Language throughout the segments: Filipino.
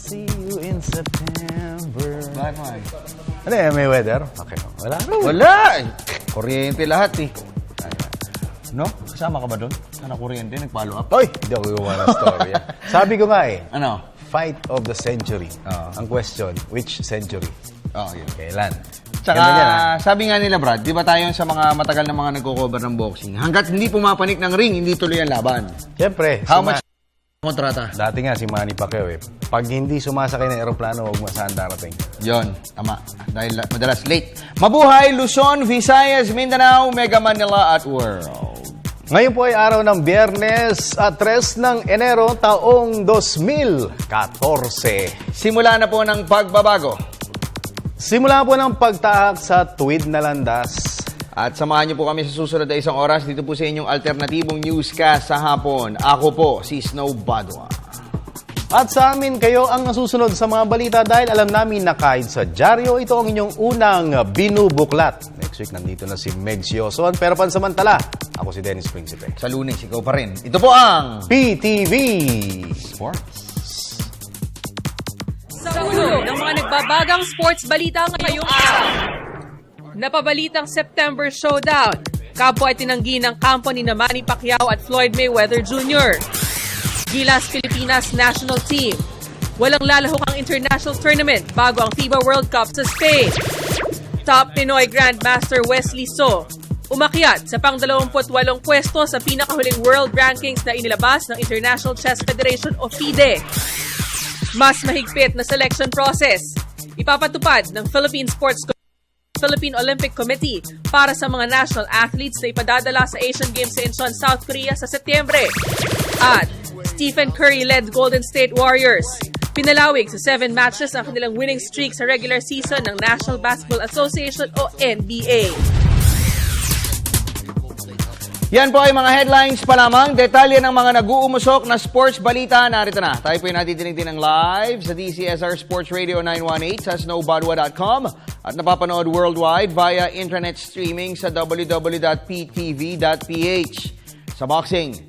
see you in September. Bakit man? Ano yan, may weather? Okay. Wala. Wala! Kuryente lahat eh. No? Kasama ka ba doon? Sana kuryente, nag-follow up. Hoy! Hindi ako gumawa ng story. Sabi ko nga eh, Ano? fight of the century. Ang question, which century? Oh, yun. Kailan? Tsaka, Ganda yan, ha? sabi nga nila, Brad, di ba tayo sa mga matagal na mga nagko-cover ng boxing? Hanggat hindi pumapanik ng ring, hindi tuloy ang laban. Siyempre. How much kontrata? Dati nga si Manny Pacquiao eh. Pag hindi sumasakay ng aeroplano, huwag masaan darating. Yon, tama. Dahil madalas late. Mabuhay, Luzon, Visayas, Mindanao, Mega Manila at World. Ngayon po ay araw ng Biyernes at 3 ng Enero taong 2014. Simula na po ng pagbabago. Simula po ng pagtahak sa tuwid na landas. At samahan niyo po kami sa susunod na isang oras dito po sa inyong alternatibong newscast sa hapon. Ako po, si Snow Badua. At sa amin kayo ang nasusunod sa mga balita dahil alam namin na kahit sa dyaryo, ito ang inyong unang binubuklat. Next week, nandito na si Meg Sioson. Pero pansamantala, ako si Dennis Principe. Sa Lunes, ikaw pa rin. Ito po ang PTV Sports. Sa ulo ng mga nagbabagang sports balita ngayong araw. Napabalitang September Showdown. Kapwa ay tinanggi ng kampo ni Manny Pacquiao at Floyd Mayweather Jr. Gilas Pilipinas National Team. Walang lalahok ang international tournament bago ang FIBA World Cup sa Spain. Top Pinoy Grandmaster Wesley So umakyat sa pang-28 pwesto sa pinakahuling world rankings na inilabas ng International Chess Federation o FIDE. Mas mahigpit na selection process. Ipapatupad ng Philippine Olympic Committee para sa mga national athletes na ipadadala sa Asian Games sa Incheon, South Korea sa Setyembre. At Stephen Curry-led Golden State Warriors. Pinalawig sa 7 matches ang kanilang winning streak sa regular season ng National Basketball Association o NBA. Yan po ay mga headlines pa lamang. Detalye ng mga nag-uumusok na sports balita. Narito na. Tayo po ay natidinig din ng live sa DCSR Sports Radio 918 sa snowbadwa.com at napapanood worldwide via internet streaming sa www.ptv.ph. Sa boxing,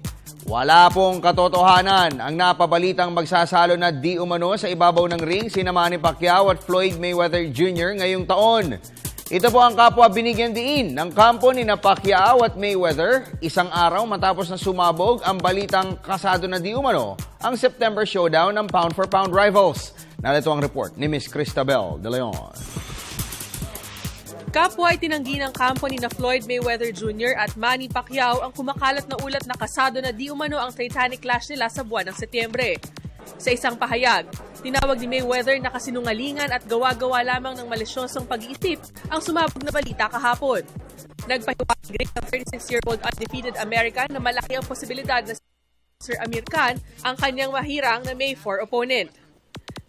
wala pong katotohanan ang napabalitang magsasalo na di umano sa ibabaw ng ring sina Manny Pacquiao at Floyd Mayweather Jr. ngayong taon. Ito po ang kapwa binigyan diin ng kampo ni Pacquiao at Mayweather isang araw matapos na sumabog ang balitang kasado na di umano ang September Showdown ng pound-for-pound rivals. Narito ang report ni Miss Cristabel De Leon. Kapwa ay tinanggi ng kampo ni Floyd Mayweather Jr. at Manny Pacquiao ang kumakalat na ulat na kasado na di umano ang Titanic clash nila sa buwan ng Setyembre. Sa isang pahayag, tinawag ni Mayweather na kasinungalingan at gawa-gawa lamang ng malisyosong pag-iisip ang sumabog na balita kahapon. Nagpahiwatig rin ang 36-year-old undefeated American na malaki ang posibilidad na si Sir Amir Khan ang kanyang mahirang na May 4 opponent.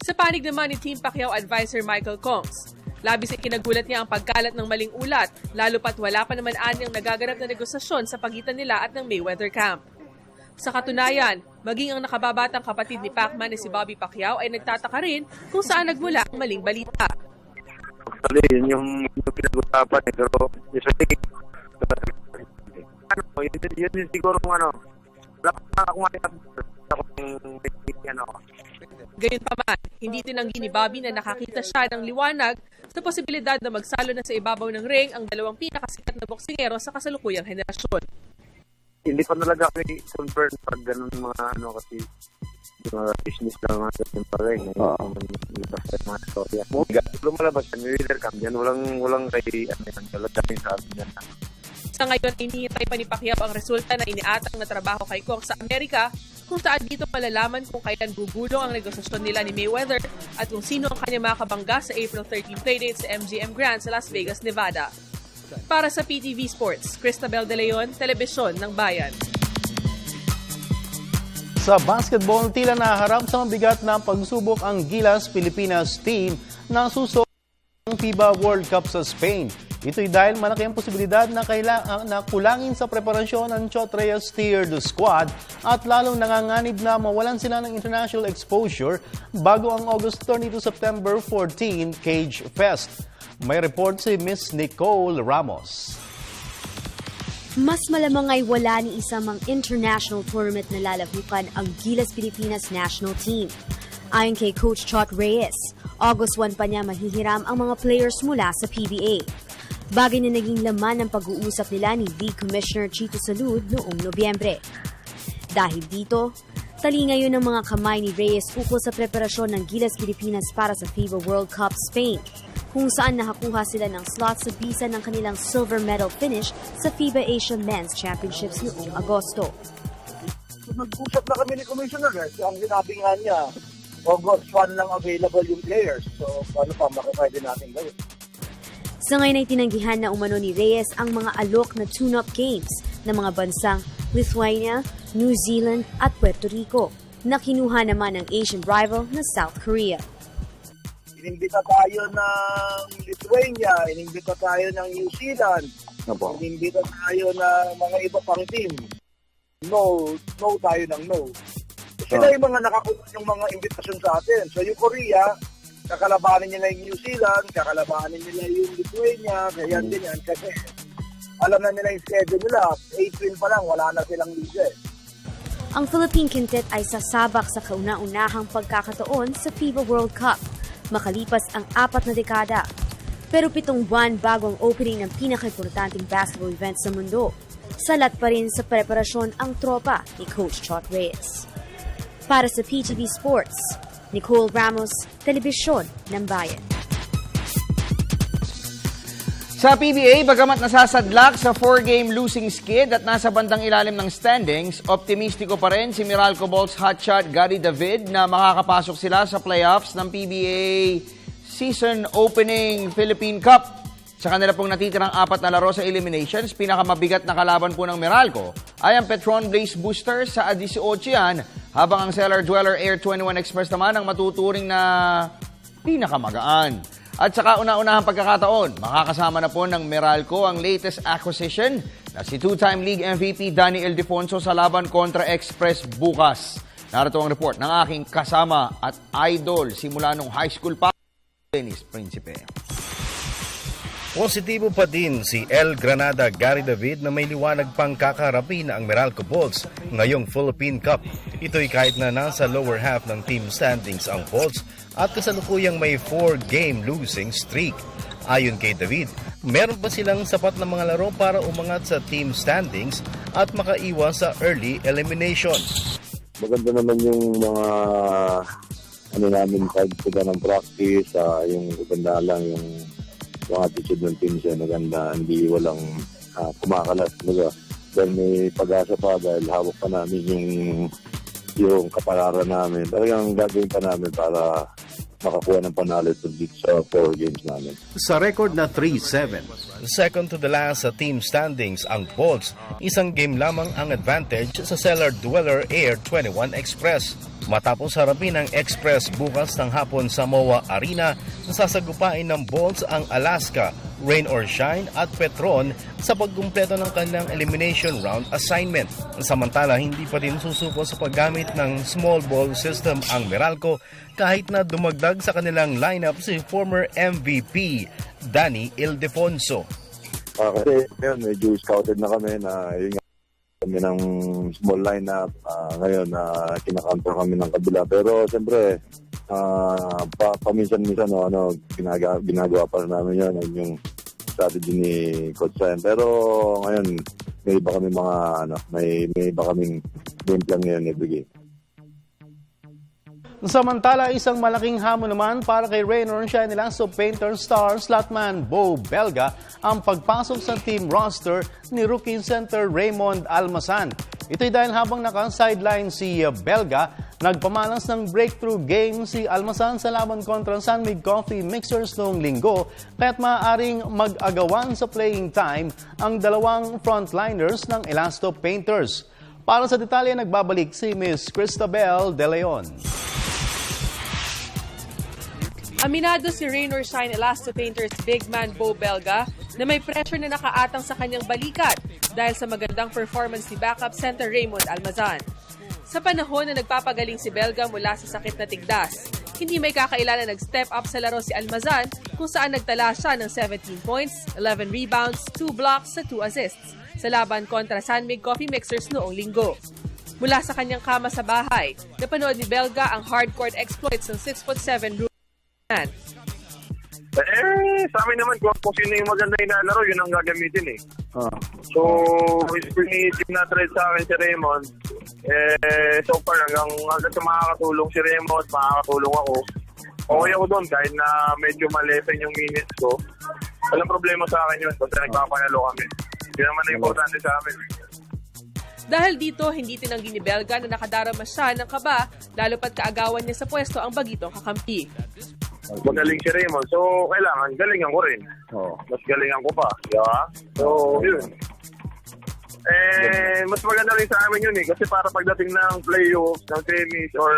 Sa panig naman ni Team Pacquiao advisor Michael Combs, labis ay kinagulat niya ang pagkalat ng maling ulat, lalo pat wala pa naman anyang nagaganap na negosasyon sa pagitan nila at ng Mayweather camp. Sa katunayan, maging ang nakababatang kapatid ni Pacman na si Bobby Pacquiao ay nagtataka rin kung saan nagmula ang maling balita. Actually, yun yung pinag-usapan eh. Pero, usually, yun yung siguro wala pa akong Gayunpaman, hindi tinanggi ni Bobby na nakakita siya ng liwanag sa posibilidad na magsalo na sa ibabaw ng ring ang dalawang pinakasikat na boksingero sa kasalukuyang henerasyon. Hindi pa talaga kami confirm pag ganun mga kasi mga business lang mga yung pagay. Basta mga storya. Lumalabas yan, Mayweather Camp yan. Walang kay talagdamin sa amin yan. Sa ngayon, inihintay pa ni Pacquiao ang resulta na iniatang na trabaho kay Kong sa Amerika kung saan dito malalaman kung kailan gugulong ang negosasyon nila ni Mayweather at kung sino ang kanya makabangga sa April 13 playdate sa MGM Grand sa Las Vegas, Nevada. Para sa PTV Sports, Cristabel De Leon, Telebisyon ng Bayan. Sa basketball, tila naharap sa mabigat na pagsubok ang Gilas Pilipinas team na susok ng FIBA World Cup sa Spain. Ito'y dahil malaki ang posibilidad na kulangin sa preparasyon ng Chot Reyes steered squad at lalong nanganganib na mawalan sila ng international exposure bago ang August 22 September 14 Cage Fest. May report si Miss Nicole Ramos. Mas malamang ay wala ni isa mang international tournament na lalahukan ang Gilas Pilipinas national team. Ayon kay Coach Chot Reyes, August 1 pa niya mahihiram ang mga players mula sa PBA. Bagay na naging laman ng pag-uusap nila ni League Commissioner Chito Salud noong Nobyembre. Dahil dito, tali ngayon ng mga kamay ni Reyes ukol sa preparasyon ng Gilas Pilipinas para sa FIBA World Cup Spain, kung saan nakakuha sila ng slot sa bisa ng kanilang silver medal finish sa FIBA Asia Men's Championships noong Agosto. Nag-usap na kami ni Commissioner. Ang sinabi nga niya, August 1 lang available yung players. So, ano pa makapwede natin gawin? Sa ngayon ay tinanggihan na umano ni Reyes ang mga alok na tune-up games ng mga bansang Lithuania, New Zealand at Puerto Rico na kinuha naman ng Asian rival na South Korea. Inimbita tayo ng Lithuania, inimbita tayo ng New Zealand, inimbita tayo ng mga iba pang team. No tayo ng no. Sila yung mga nakakuha ng mga imbitasyon sa atin. So yung Korea, kakalabanin nila yung New Zealand, kakalabanin nila yung Lithuania, ganyan din yan. Kasi alam na nila yung schedule nila. April pa lang, wala na silang liga. Ang Philippine Quintet ay sasabak sa kauna-unahang pagkakataon sa FIBA World Cup, makalipas ang 4 na dekada. Pero 7 buwan bago ang opening ng pinaka-importanting basketball event sa mundo, salat pa rin sa preparasyon ang tropa ni Coach Chot Reyes. Para sa PTV Sports, Nicole Ramos, Telebisyon ng Bayan. Sa PBA, bagamat nasasadlak sa 4-game losing skid at nasa bandang ilalim ng standings, optimistiko pa rin si Meralco Bolts hotshot Gary David na makakapasok sila sa playoffs ng PBA Season Opening Philippine Cup. Sa kanila pong natitirang 4 na laro sa eliminations, pinakamabigat na kalaban po ng Meralco ay ang Petron Blaze Boosters sa 18 yan, habang ang Cellar Dweller Air 21 Express naman ang matuturing na pinakamagaan. At sa kauna-unahang pagkakataon, makakasama na po ng Meralco ang latest acquisition na si two-time league MVP Danny Ildefonso sa laban kontra Express bukas. Narito ang report ng aking kasama at idol simula nung high school pa, Dennis Principe. Positibo pa din si El Granada Gary David na may liwanag pang kakarapin ang Meralco Bolts ngayong Philippine Cup. Ito'y kahit na nasa lower half ng team standings ang Bolts at kasalukuyang may 4-game losing streak. Ayon kay David, meron pa silang sapat na mga laro para umangat sa team standings at makaiwas sa early elimination. Maganda naman yung mga namin kahit ng practice, yung maganda lang yung attitude ng team siya, maganda, hindi walang kumakalat. Dahil may pag-asa pa, dahil hawak pa namin yung kapalaran namin. Talagang gagawin pa namin para makakuha ng panalo dito sa 4 games namin. Sa record na 3-7. Second to the last sa team standings ang Bolts, isang game lamang ang advantage sa Cellar Dweller Air 21 Express. Matapos harapin ang Express bukas ng hapon sa MOA Arena, nasasagupain ng Bolts ang Alaska, Rain or Shine at Petron sa pagkumpleto ng kanilang elimination round assignment. Samantala, hindi pa din susuko sa paggamit ng small ball system ang Meralco kahit na dumagdag sa kanilang lineup si former MVP Danny Ildefonso. Kasi medyo scouted na kami na yun kami ng small lineup. Ngayon, kinakantor kami ng kabila. Pero siyempre, paminsan-minsan, ginagawa pa namin yan. Yung strategy ni Coach Ryan. Pero ngayon, may iba kami may iba kaming game plan ngayon ibigay. Samantala, isang malaking hamon naman para kay Rain or Shine nila sa Painter Star slotman Bo Belga ang pagpasok sa team roster ni rookie center Raymond Almasan. Ito'y dahil habang naka-sideline si Belga, nagpamalas ng breakthrough game si Almasan sa laban kontra San Mig Coffee Mixers noong linggo, kaya't maaaring mag-agawan sa playing time ang dalawang frontliners ng Elasto Painters. Para sa detalye, nagbabalik si Miss Cristabel De Leon. Aminado si Rain or Shine Elasto Painters big man Bo Belga na may pressure na nakaatang sa kanyang balikat dahil sa magandang performance ni backup center Raymond Almazan. Sa panahon na nagpapagaling si Belga mula sa sakit na tigdas, hindi may kakailan na nag-step up sa laro si Almazan kung saan nagtala siya ng 17 points, 11 rebounds, 2 blocks at 2 assists sa laban kontra San Mig Coffee Mixers noong linggo. Mula sa kanyang kama sa bahay, napanood ni Belga ang hardcore exploits ng 6'7" Ruben. Sa amin naman, kung sino yung maganda inalaro, yun ang gagamitin eh. So, if na-trade sa akin si Raymond, so far, hanggang sa makakatulong si Raymond, makakatulong ako. Okay ako doon, kahit na medyo malesen yung minutes ko. Walang problema sa akin yun, kasi nagpapanalo kami. Yun naman ang importante sa amin. Dahil dito, hindi tinanggi ni Belga na nakadarama siya ng kaba, lalo pat kaagawan niya sa pwesto ang bagitong kakampi. Magaling si Raymond, so kailangan galingan ko rin. Mas galingan ko pa, di ba? So, yun. Mas maganda rin sa amin yun eh, kasi para pagdating ng playoffs, ng semis, or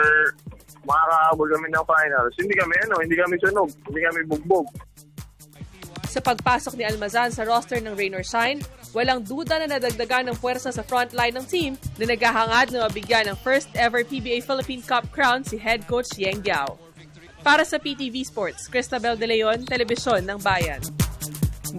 makakaabol kami ng finals, hindi kami sunog, hindi kami bugbog. Sa pagpasok ni Almazan sa roster ng Rain or Shine, walang duda na nadagdagan ng puwersa sa frontline ng team na naghahangad na mabigyan ng first ever PBA Philippine Cup crown si head coach Yeng Giao. Para sa PTV Sports, Cristabel De Leon, Telebisyon ng Bayan.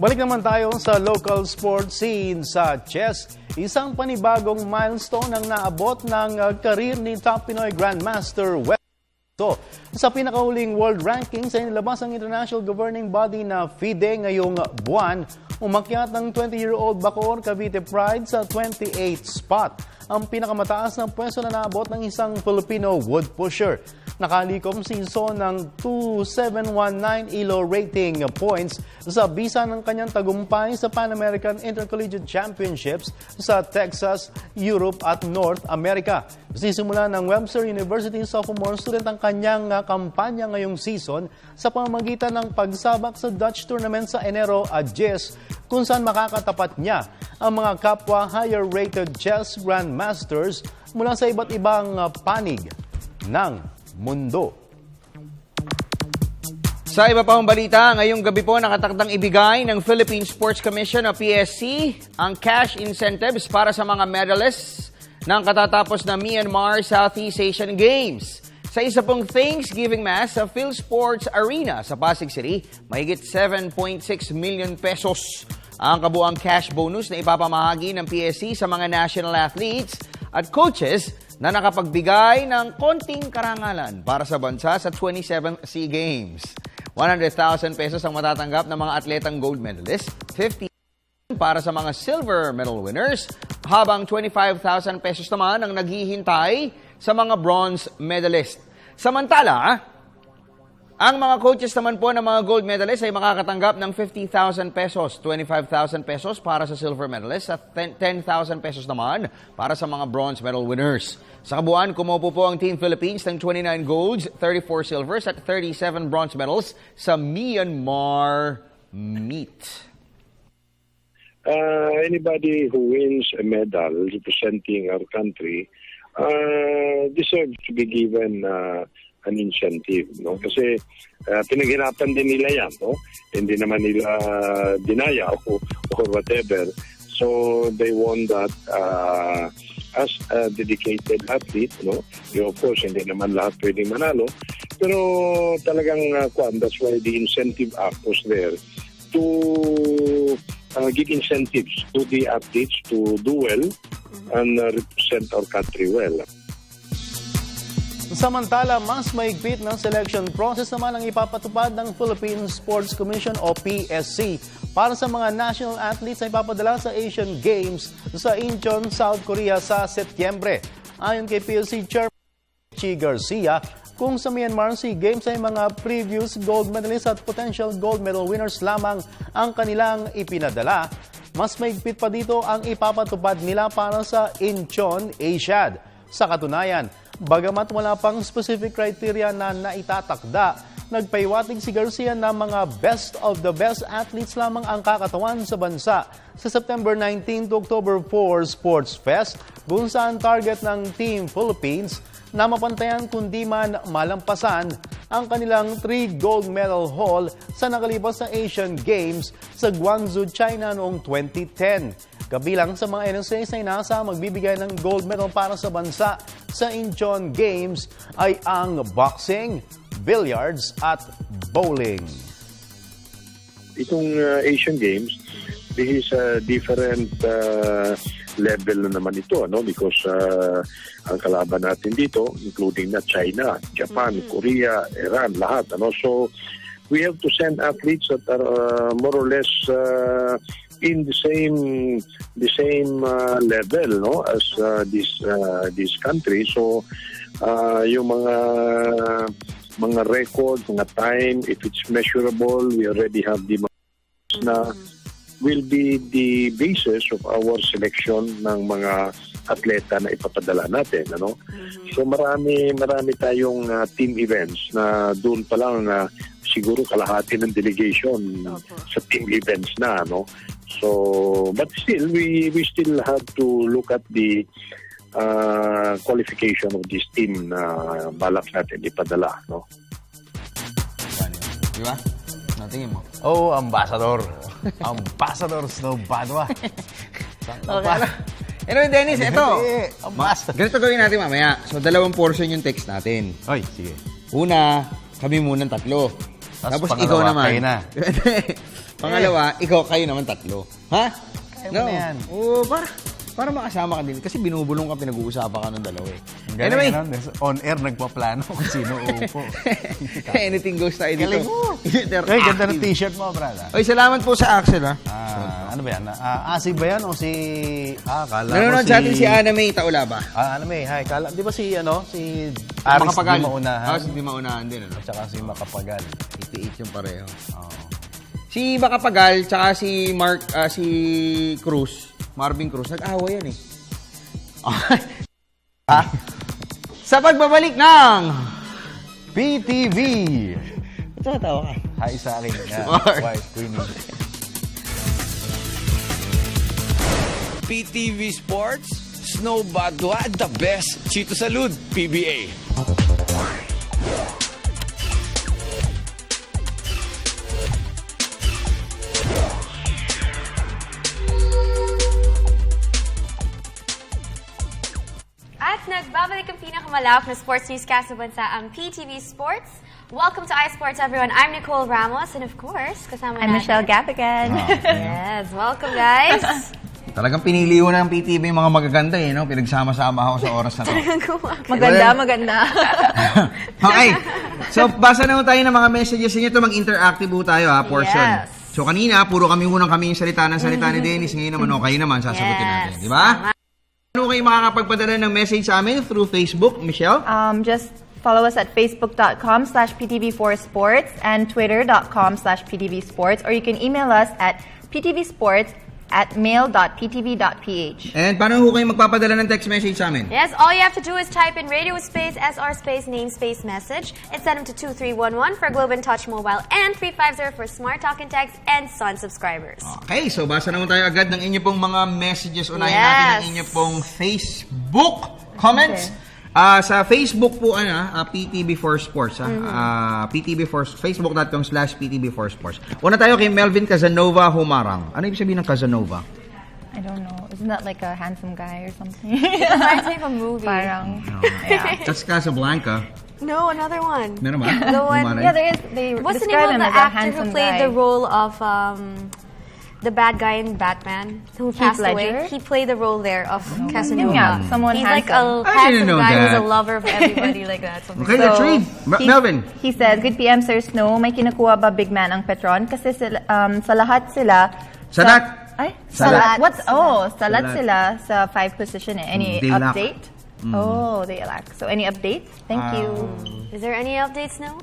Balik naman tayo sa local sports scene sa chess. Isang panibagong milestone ang naabot ng career ni top Pinoy Grandmaster Westo. Sa pinakahuling world ranking sa inilabas ng international governing body na FIDE ngayong buwan, umakyat ng 20-year-old Bacoor Cavite Pride sa 28th spot. Ang pinakamataas ng pwesto na naabot ng isang Filipino wood pusher. Nakalikom si Son ng 2719 ELO rating points sa bisa ng kanyang tagumpay sa Pan American Intercollegiate Championships sa Texas, Europe at North America. Sisimula ng Webster University sophomore student ang kanyang kampanya ngayong season sa pamamagitan ng pagsabak sa Dutch tournament sa Enero at Gis, kung saan makakatapat niya ang mga kapwa higher-rated chess grandmasters mula sa iba't ibang panig ng mundo. Sa iba pang balita, ngayong gabi po nakatakdang ibigay ng Philippine Sports Commission o PSC ang cash incentives para sa mga medalists ng katatapos na Myanmar Southeast Asian Games. Sa isa pong Thanksgiving Mass sa PhilSports Arena sa Pasig City, mahigit 7.6 million pesos ang kabuang cash bonus na ipapamahagi ng PSC sa mga national athletes at coaches na nakapagbigay ng konting karangalan para sa bansa sa 27th SEA Games. 100,000 pesos ang matatanggap ng mga atletang gold medalist, 50,000 para sa mga silver medal winners, habang 25,000 pesos naman ang naghihintay sa mga bronze medalist. Samantala, ang mga coaches naman po ng mga gold medalists ay makakatanggap ng 50,000 pesos, 25,000 pesos para sa silver medalists at 10,000 pesos naman para sa mga bronze medal winners. Sa kabuuan, kumupo po ang Team Philippines ng 29 golds, 34 silvers at 37 bronze medals sa Myanmar meet. Anybody who wins a medal representing our country deserves to be given an incentive, no? Kasi pinaghirapan din nila yan, no? Hindi naman nila dinaya or whatever. So they want that as a dedicated athlete, no? Of course, hindi naman lahat pwedeng manalo. Pero talagang that's why the incentive act was there to give incentives to the athletes to do well and represent our country well. Samantala, mas mahigpit ng selection process naman ang ipapatupad ng Philippine Sports Commission o PSC para sa mga national athletes na ipapadala sa Asian Games sa Incheon, South Korea sa Setyembre. Ayon kay PSC Chairman Chi Garcia, kung sa Myanmar SEA Games ay mga previous gold medalists at potential gold medal winners lamang ang kanilang ipinadala, mas mahigpit pa dito ang ipapatupad nila para sa Incheon Asiad. Sa katunayan, bagamat wala pang specific criteria na naitatakda, nagpaiwatig si Garcia na mga best of the best athletes lamang ang kakatawan sa bansa sa September 19 to October 4 Sports Fest, kung saan target ng Team Philippines na mapantayan kundi man malampasan ang kanilang 3 gold medal haul sa nakalipas na Asian Games sa Guangzhou, China noong 2010. Kabilang sa mga NSAs ay nasa magbibigay ng gold medal para sa bansa sa Incheon Games ay ang boxing, billiards at bowling. Itong Asian Games, this is a different level na naman ito, ano? Because ang kalaban natin dito, including na China, Japan, Korea, Iran, lahat, ano? So we have to send athletes that are more or less in the same level, no, as this country. So yung mga record, mga time, if it's measurable, we already have the na will be the basis of our selection ng mga atleta na ipapadala natin, ano? So marami tayong team events na doon pa lang siguro kalahati ng delegation sa team events na, no? So but still we still have to look at the qualification of this team na balak natin ipadala, no? Di ba? Natingin mo. Oh, ambassador. Ambassador Snow Badwa. Anyway, Dennis, ito. Ambassador. Ganito gawin natin mamaya. So, 2 portion yung text natin. Oy, sige. Una, kami munang 3. Tapos pangalawa, ikaw naman. kayo na. Pangalawa, ikaw kayo naman 3. Ha? Kaya mo na yan. Oo, para makasama ka din. Kasi binubulong ka, pinag-uusapan ka ng dalawa eh. Anyway, on air nagpaplano kung sino uupo. Anything goes tayo dito. Galing mo. Ay, ganda ng t-shirt mo, brada. Oy, salamat po sa Axel, ha? Ano ba yan? Asi ba yan o si... kala ko Nanonood sa atin si Ana May Taulaba. Ana May, hi. Di ba si Aris Makapagal. Di Maunahan? Si Di Maunahan din, ano? At saka si Makapagal. 88 yung pareho. Oo. Si Makapagal, tsaka si si Cruz, Marvin Cruz, nag-away yan eh. Ha? Sa pagbabalik ng PTV! Tatawa ka. Hi sa akin. Wife, Queenie. PTV Sports, Snow Badwa, the best. Chito Salud, PBA. At nagbabalik ang pinakamalawak na sports newscast sa bansa, ang PTV Sports. Welcome to iSports, everyone. I'm Nicole Ramos, and of course, kasama I'm natin. Michelle Gap again. Yes, welcome guys. Talagang pinili ko na ng PTV yung mga magaganda eh, no? Pinagsama-sama ako sa oras na to. Maganda. Okay. So, basa na tayo ng mga messages niyo. Ito, mag-interactive po tayo, ha, portion. Yes. So, kanina, puro kami yung salita ni Dennis. Ngayon naman, kayo naman, sasagutin natin. Di ba? Ano kayo makakapagpadala ng message sa amin through Facebook, Michelle? Just follow us at facebook.com/PTV4sports and twitter.com/PTVsports, or you can email us at ptvsports@mail.ptv.ph. And paano ho kayo magpapadala ng text message sa amin? Yes, all you have to do is type in radio space SR space name space message and send them to 2311 for Globe and Touch Mobile and 350 for Smart Talk and Text and Sun subscribers. Okay, so basa naman tayo agad ng inyo pong mga messages. Unahin natin ang inyo pong Facebook comments. Sa Facebook po, PTV4Sports. Facebook.com/PTV4Sports. Una tayo kay Melvin Casanova Humarang. Ano ibig sabihin ng Casanova? I don't know. Isn't that like a handsome guy or something? It reminds me of a movie. Parang, That's Casablanca. No, another one. Meron ba? The one, Humarang? yeah, there is. They What's the describe name him of the as a actor handsome who played guy. the role of the bad guy in Batman who passed away? Ledger? He played the role there of Casanova. Yeah, someone He's like handsome. a I didn't handsome know guy who's that. a lover of everybody like that. Something Okay, like let's read. Melvin. He said, "Good PM, Sir Snow. May kinukuha ba big man ang Petron? Kasi sila, sa lahat sila... Salat. Salat. What's... Salat. Salat sila sa 5 position eh. Any They lack. update? Oh, they lack. So, any updates? Thank you. Is there any updates now?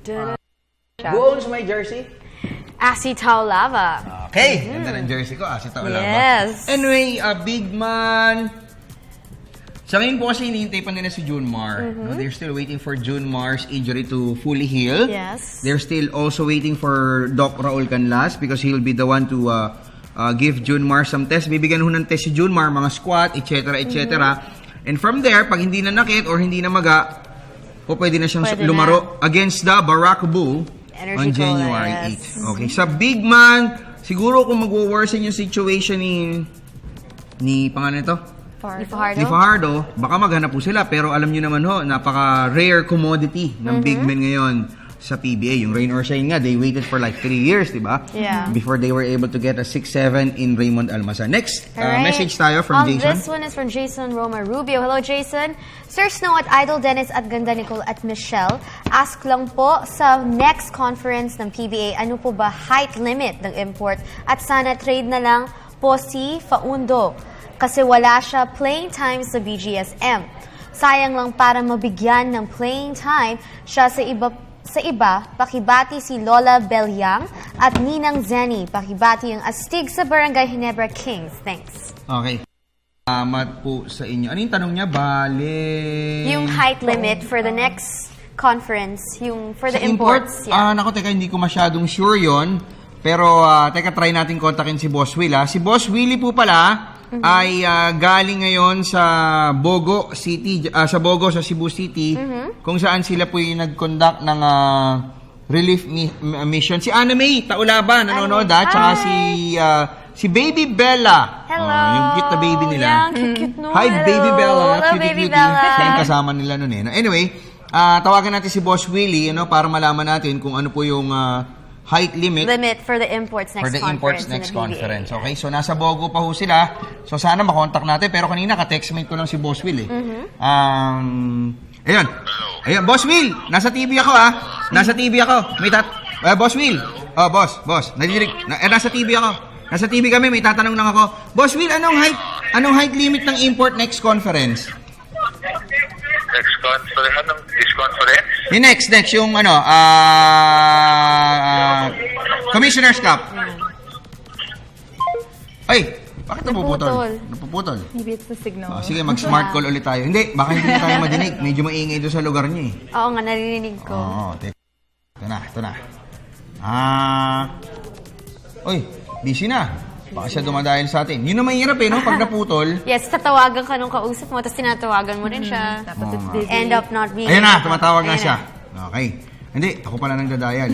Who owns my jersey? Asi Taulava. Okay, ganda ng jersey ko. Si Taulaba. Yes. Anyway, big man. Sa ngayon po kasi hinihintay pa nila si Junmar. No, they're still waiting for Junmar's injury to fully heal. Yes. They're still also waiting for Doc Raul Canlas because he'll be the one to give Junmar some tests. Bibigyan ho ng test si Junmar, mga squat, etc. And from there, pag hindi na nakit or hindi na maga, pwede na siyang lumaro against the Barakabu on January 8. Okay, sa big man, siguro kung mag-worsen yung situation ni pangalan nito? Ni Fajardo, baka maghanap po sila. Pero alam nyo naman ho, napaka-rare commodity ng big men ngayon. sa PBA. Yung rain or shine nga, they waited for like 3 years, di ba? Yeah. Before they were able to get a 6-7 in Raymond Almazan. Next, Alright. message tayo from Jason. This one is from Jason Roma Rubio. Hello, Jason. Sir Snow at Idol Dennis at Ganda Nicole at Michelle. Ask lang po sa next conference ng PBA, ano po ba height limit ng import? At sana trade na lang po si Faundo kasi wala siya playing time sa BGSM. Sayang lang para mabigyan ng playing time siya sa iba, pakibati si Lola Belyang at Ninang Zenny. Pakibati ang astig sa Barangay Ginebra Kings. Thanks. Okay. Salamat po sa inyo. Ano yung tanong niya? Bale... Yung height limit for the next conference, yung for the Sa imports. import? Naku, teka, hindi ko masyadong sure yon. Pero, teka, try natin kontakin si Boss Will, ha? Si Boss Willie po pala ay galing ngayon sa Bogo City, sa Bogo, sa Cebu City, kung saan sila po yung nag-conduct ng relief mission. Si Anna May Taulaban, nanonood, ha? Tsaka si Baby Bella. Hello. Yung cute na baby nila. Yang cute nun. Hi, Baby Bella. Hello, Cutie, Baby cutie. Bella. Siya yung kasama nila nun eh. Anyway, tawagan natin si Boss Willie para malaman natin kung ano po yung height limit For the imports next for the conference. imports in next the PBA. conference. Okay, so nasa Bogo pa ho sila. So sana makontak natin. Pero kanina ka-textmate ko lang si Boss Will eh. Ayun. Ayun, Boss Will, nasa TV ako Nasa TV ako. May Boss Will. Oh, boss. Nadidinig. Nasa TV ako. Nasa TV kami, may tatanong lang ako. Boss Will, anong height limit ng import next conference? Next conference? Anong this conference? Yung next, yung Commissioner's Cup. Ay, bakit napuputol? Napuputol. Maybe it's the signal. Sige, mag-smart call ulit tayo. Hindi, baka hindi na tayo madinig. Medyo maingay doon sa lugar niyo eh. Oo nga, naririnig ko. Oo, ito na. Uy, busy na. Baka siya dumadahil sa atin. Yun na mahirap no? Pag naputol. Yes, tatawagan ka nung kausap mo, tapos tinatawagan mo rin siya. Tapos it's busy. End up not being... Ayun na, tumatawag na siya. Okay. Hindi, ako pala nang dadayal.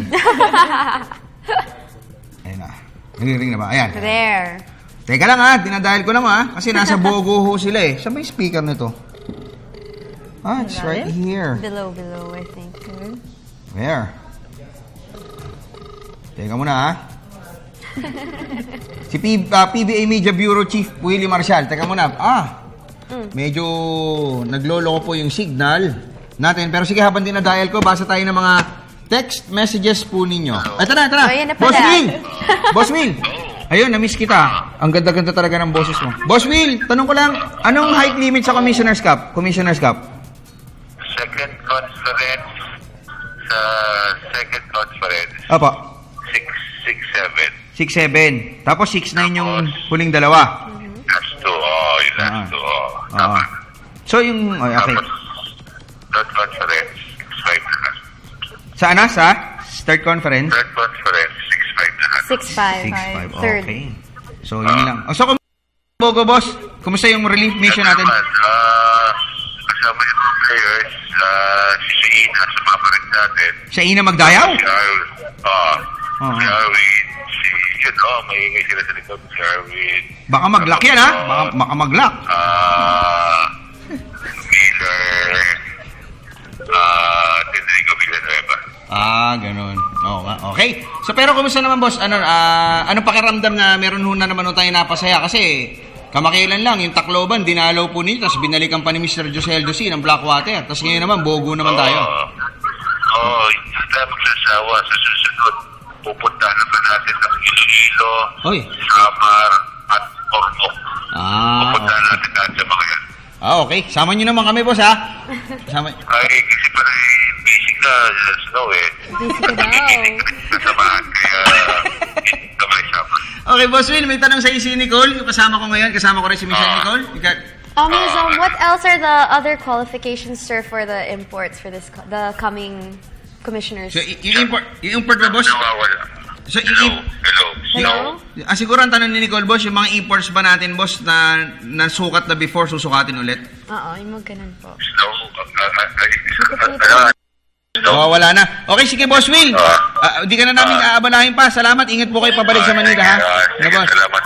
Ayun na. Naging na ba? Ayan. There. Teka lang dinadahil ko lang kasi nasa Bogo ho sila eh. Saan ba yung speaker nito? It's right here. Below, I think. Where? Teka muna Si PBA Media Bureau Chief Willie Marcial. Teka muna. Medyo nagloloko po yung signal natin. Pero sige, habang dinadial ko, basa tayo ng mga text messages po ninyo. Ito na. Boss Will. Ayun, na-miss kita. Ang ganda-ganda talaga ng boses mo. Boss Will, tanong ko lang, anong height limit sa Commissioner's Cup? Second conference. Sa second conference. Apa? 6-7. 6-7. Tapos 6-9 yung huling dalawa. Last two. Yung last two. Tama. So yung... okay. Tapos, third conference, 6-5 na last. Sa third conference? Third conference, 6-5 na last. 6-5. 6-5. Third. Okay. So yun lang. So Bogo, boss, kumusta yung relief mission natin? Kasama yung mga players, si Shaina, sumama rin natin. Shaina magdayaw? Si Arwin, maingay sila sa likod, si Arwin. Baka mag-lock yan, Baka mag-lock. Miller, Tendrigo Villanueva. Ganun. Oo nga. Okay. So, pero kumusta naman, boss? Anong pakiramdam na meron na naman tayo napasaya? Kasi, kamakailan lang, yung Tacloban, dinalaw po ninyo, tapos binalikan pa ni Mr. Jose Eldosi ng Blackwater. Tapos ngayon naman, Bogo naman tayo. Hindi tayo magsasawa sa susunod. Pupuntahan naman natin ng Iloilo, Samar, at Ormoc. Pupuntahan natin lahat sa mga yan. Okay. Sama nyo naman kami, boss, Kasi parang busy ka, Snow Busy ka daw. Kasamahan kaya kamay sama. Okay, Boss Will, may tanong sa si Nicole. Kasama ko ngayon. Kasama ko rin si Michelle Nicole. What else are the other qualifications, sir, for the imports for the coming commissioners? So, yung import ba, boss? Nawawala. So, Hello? siguro ang tanong ni Nicole, boss, yung mga imports ba natin, boss, na nasukat na before, susukatin ulit? Oo, yung mga ganun po. Wala na. Okay, sige, Boss Will. Di ka na namin aabalahin pa. Salamat. Ingat po kayo pabalik sa Manila, ha? Salamat.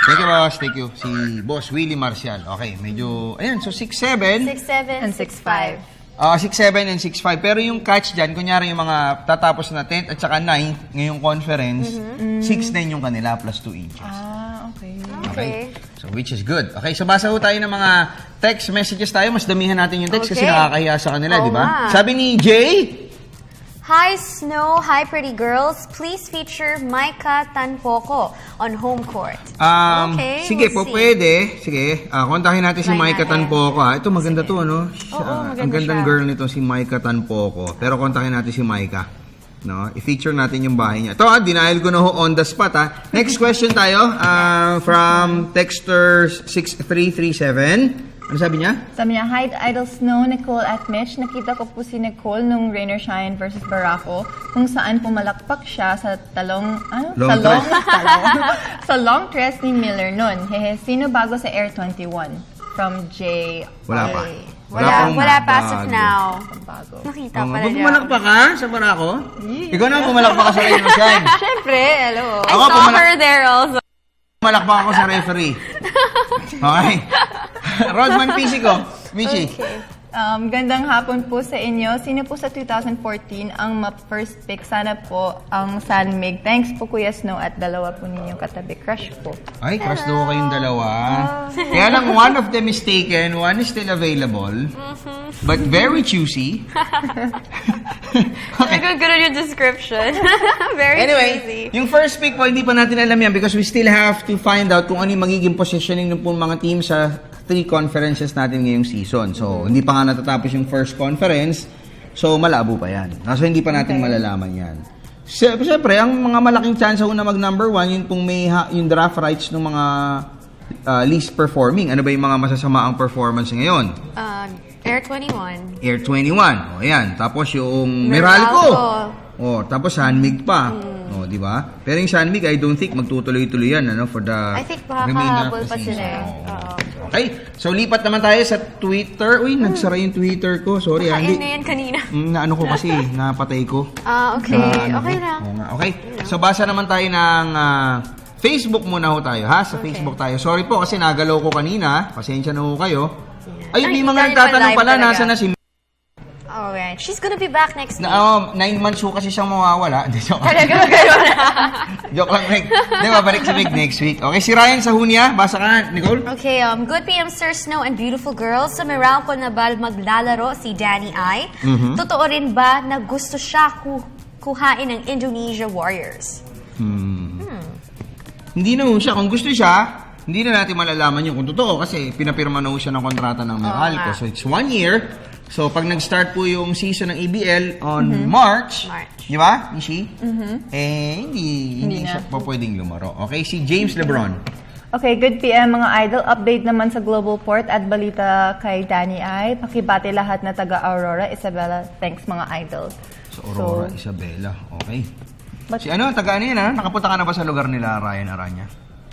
Thank you, boss. Thank you. Si Boss Willie Marcial. Okay, medyo... Ayan, so 6-7. 6-7 and 6-5. 6'7 and 6'5. Pero yung catch dyan, kunyari yung mga tatapos na 10th at saka 9th ngayong conference, 6'9 yung kanila plus 2 inches. Okay. So, which is good. Okay, so basa ho tayo ng mga text messages tayo. Mas damihan natin yung text kasi Okay. nakakahiya sa kanila, Oo di ba? nga. Sabi ni Jay, Hi, Snow. Hi, pretty girls. Please feature Micah Tanpoco on home court. Okay, sige we'll po, see. pwede. Sige, kontakin natin si Try Micah natin. Tanpoco. Ito, maganda to, ano? maganda Ang gandang siya. girl nito, si Micah Tanpoco. Pero kontakin natin si Micah. No? I-feature natin yung bahay niya. Ito, denial ko na ho on the spot, ha? Next question tayo, from texter 6337. Ano sabi niya? Sabi niya, Hi, Idol Snow, Nicole at Mitch. Nakita ko po si Nicole nung Rain or Shine versus Barako, kung saan pumalakpak siya sa talong, sa long dress ni Miller nun. Hehe, sino bago sa Air 21? From J. Wala pa. Wala pa as of bago. now. Bago. Nakita Oh, pala ba't niya. pumalakpak ka sa Barako? Ikaw na pumalakpak ka sa Rain or Shine. Siyempre, hello. I Ako, saw her there also. Pumalakpak ako sa referee. Okay. Rodman Pisico. Michi. Gandang hapon po sa inyo. Sino po sa 2014 ang first pick? Sana po ang San Mig. Thanks po Kuya Snow at dalawa po ninyong katabi. Crush po. Ay, crush daw kayong dalawa. Kaya lang, one of them is taken, one is still available. But very choosy. Okay. Good on your description. Very Anyway, crazy. yung first pick po, hindi pa natin alam yan because we still have to find out kung ano yung magiging positioning ng pong mga team sa 3 conferences natin ngayong season. So, hindi pa nga natatapos yung first conference. So, malabo pa yan. So, hindi pa natin malalaman yan. Siyempre, ang mga malaking chance na mag-number 1, yun pong may yung draft rights ng mga least performing. Ano ba yung mga masasama ang performance ngayon? Air 21. Air 21. O, yan. Tapos yung Meralco. Meralco. O, tapos Sanmig pa. O, di ba? Pero yung Sanmig, I don't think magtutuloy-tuloy yan, ano, for the I think baka remainder of kahabol the pa season. sila eh. Oo. Okay, so lipat naman tayo sa Twitter. Uy, nagsara yung Twitter ko. Sorry, Kain na Andy. yan kanina. Naano ko kasi, napatay ko. Okay. Na, Okay ko. lang. Oo nga. Okay, so basa naman tayo ng Facebook muna ho tayo, ha? Sa Facebook tayo. Sorry po kasi nagalaw ko kanina. Pasensya na ho kayo. Ay, may mga nagtatanong pala, nasa na si Alright. She's gonna be back next week. 9 months ho kasi siyang mawawala. Joke lang. Talaga gano'n. Joke lang, Meg. Hindi, mabalik si Meg next week. Okay, si Ryan sa Hunya. Basa ka, Nicole. Okay, good PM, Sir Snow and beautiful girls. Sa Meralco na ba maglalaro si Danny Ai? Totoo rin ba na gusto siya kuhain ng Indonesia Warriors? Hindi na ho siya. Kung gusto siya, hindi na natin malalaman yung kung totoo kasi pinapirma na ho siya ng kontrata ng Meralco. So, it's 1 year. So, pag nag-start po yung season ng EBL on March, di ba, Mishi? Hindi siya po pwedeng lumaro. Okay, si James Lebron. Okay, good PM mga idol. Update naman sa Global Port at balita kay Danny Ai. Pakibati lahat na taga Aurora, Isabela. Thanks mga idol. So, Aurora, Isabela. Okay. But- Si ano, taga ano yan, ha? Nakapunta ka na ba sa lugar nila, Ryan Aranya?